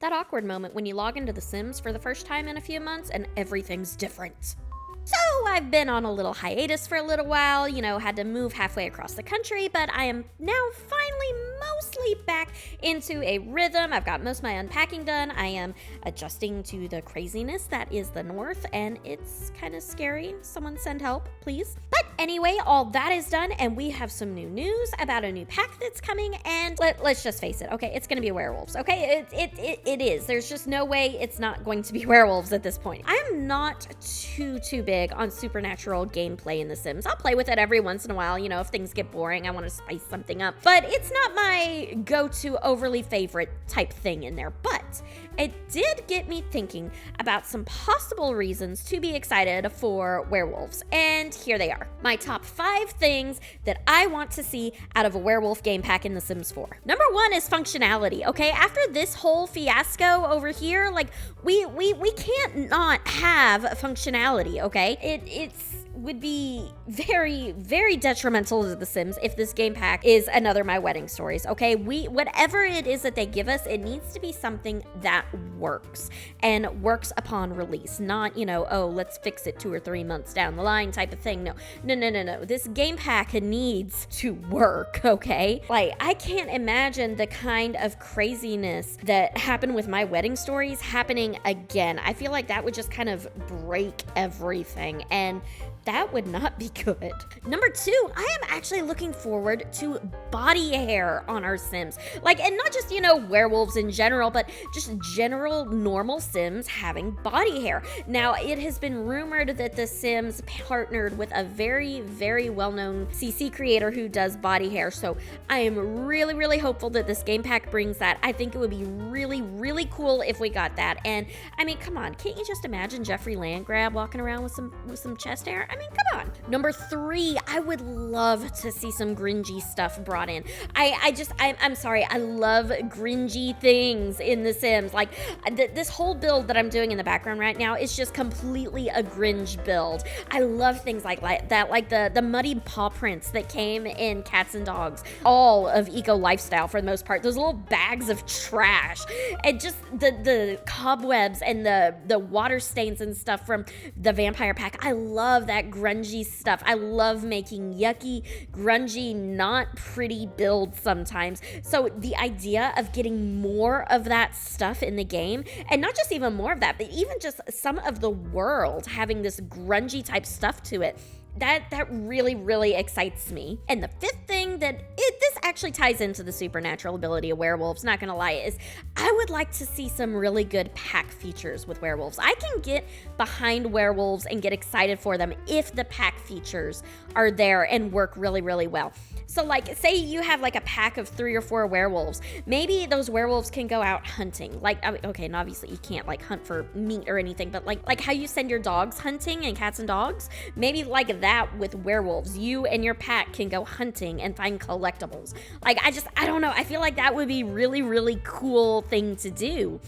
That awkward moment when you log into The Sims for the first time in a few months and everything's different. So I've been on a little hiatus for a little while, had to move halfway across the country, but I am now finally mostly back into a rhythm. I've got most of my unpacking done. I am adjusting to the craziness that is the North, and it's kind of scary. Someone send help, please. But anyway, all that is done, and we have some new news about a new pack that's coming, and let's just face it, okay? It's going to be werewolves, okay? It is. There's just no way it's not going to be werewolves at this point. I'm not too big on supernatural gameplay in The Sims. I'll play with it every once in a while, if things get boring, I want to spice something up. But it's not my go-to overly favorite type thing in there. But it did get me thinking about some possible reasons to be excited for werewolves. And here they are. My top 5 things that I want to see out of a werewolf game pack in The Sims 4. Number 1 is functionality, okay? After this whole fiasco over here, we can't not have functionality, okay? It's would be very, very detrimental to The Sims if this game pack is another My Wedding Stories, okay? Whatever it is that they give us, it needs to be something that works and works upon release, not, let's fix it 2 or 3 months down the line type of thing. No. This game pack needs to work, okay? I can't imagine the kind of craziness that happened with My Wedding Stories happening again. I feel like that would just kind of break everything, and that would not be good. Number 2, I am actually looking forward to body hair on our Sims. And not just, werewolves in general, but just general normal Sims having body hair. Now, it has been rumored that The Sims partnered with a very, very well-known CC creator who does body hair. So I am really, really hopeful that this game pack brings that. I think it would be really, really cool if we got that. And I mean, come on, can't you just imagine Jeffrey Landgrab walking around with some chest hair? I mean, come on. Number 3, I would love to see some gringy stuff brought in. I'm sorry, I love gringy things in The Sims. This whole build that I'm doing in the background right now is just completely a Grinch build. I love things like that, like the muddy paw prints that came in Cats and Dogs. All of Eco Lifestyle for the most part. Those little bags of trash. And just the cobwebs and the water stains and stuff from the Vampire Pack. I love that grungy stuff. I love making yucky, grungy, not pretty builds sometimes. So the idea of getting more of that stuff in the game, and not just even more of that, but even just some of the world having this grungy type stuff to it, that really, really excites me. And the 5th thing this actually ties into the supernatural ability of werewolves, not gonna lie, is I would like to see some really good pack features with werewolves. I can get behind werewolves and get excited for them if the pack features are there and work really, really well. So say you have a pack of 3 or 4 werewolves. Maybe those werewolves can go out hunting. Okay, and obviously you can't hunt for meat or anything, but like how you send your dogs hunting in Cats and Dogs, maybe that with werewolves. You and your pack can go hunting and find collectibles. I don't know. I feel like that would be really, really cool thing to do.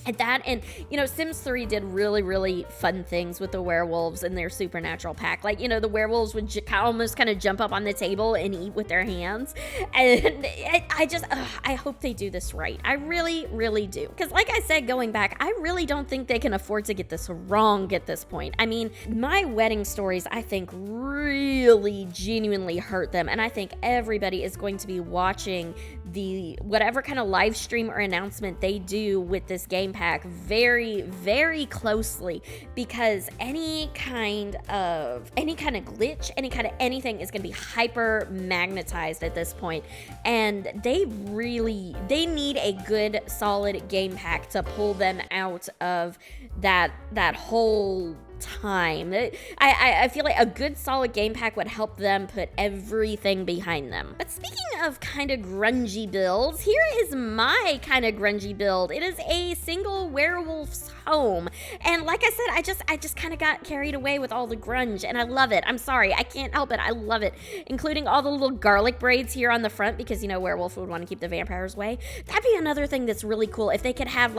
Sims 3 did really, really fun things with the werewolves and their supernatural pack. The werewolves would almost kind of jump up on the table and eat with their hands. And I hope they do this right. I really, really do. Because like I said, going back, I really don't think they can afford to get this wrong at this point. I mean, My Wedding Stories, I think, really genuinely hurt them. And I think everybody is going to be watching the whatever kind of live stream or announcement they do with this game pack very, very closely, because any kind of glitch, any kind of anything is going to be hyper magnetized at this point. And they need a good solid game pack to pull them out of that whole time. I feel like a good solid game pack would help them put everything behind them. But speaking of kind of grungy builds, here is my kind of grungy build. It is a single werewolf's home. And like I said, I just kind of got carried away with all the grunge, and I love it. I'm sorry, I can't help it. I love it, including all the little garlic braids here on the front, because werewolf would want to keep the vampires away. That'd be another thing that's really cool if they could have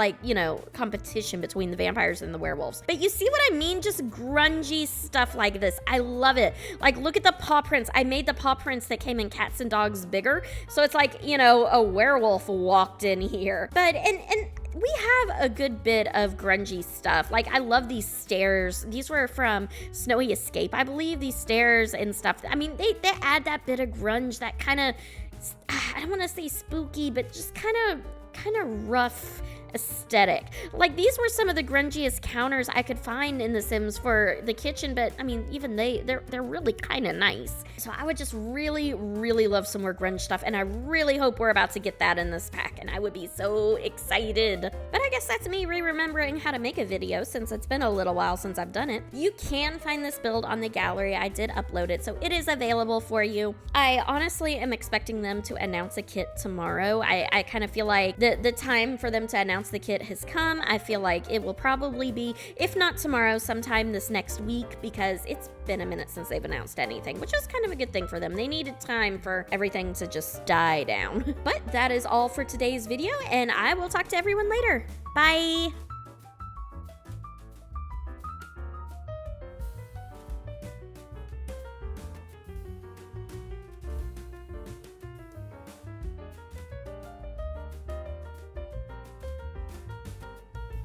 competition between the vampires and the werewolves. But you see what I mean? Just grungy stuff like this. I love it. Look at the paw prints. I made the paw prints that came in Cats and Dogs bigger, so it's a werewolf walked in here. But and we have a good bit of grungy stuff. Like, I love these stairs. These were from Snowy Escape, I believe, these stairs and stuff. I mean, they add that bit of grunge, that kind of, I don't want to say spooky, but just kind of rough aesthetic. Like, these were some of the grungiest counters I could find in The Sims for the kitchen, but I mean, even they're really kind of nice. So I would just really, really love some more grunge stuff, and I really hope we're about to get that in this pack, and I would be so excited. But I guess that's me remembering how to make a video, since it's been a little while since I've done it. You can find this build on the gallery. I did upload it, so it is available for you. I honestly am expecting them to announce a kit tomorrow. I kind of feel like the time for them to announce the kit has come. I feel like it will probably be, if not tomorrow, sometime this next week, because it's been a minute since they've announced anything, which is kind of a good thing for them. They needed time for everything to just die down. But that is all for today's video, and I will talk to everyone later. Bye!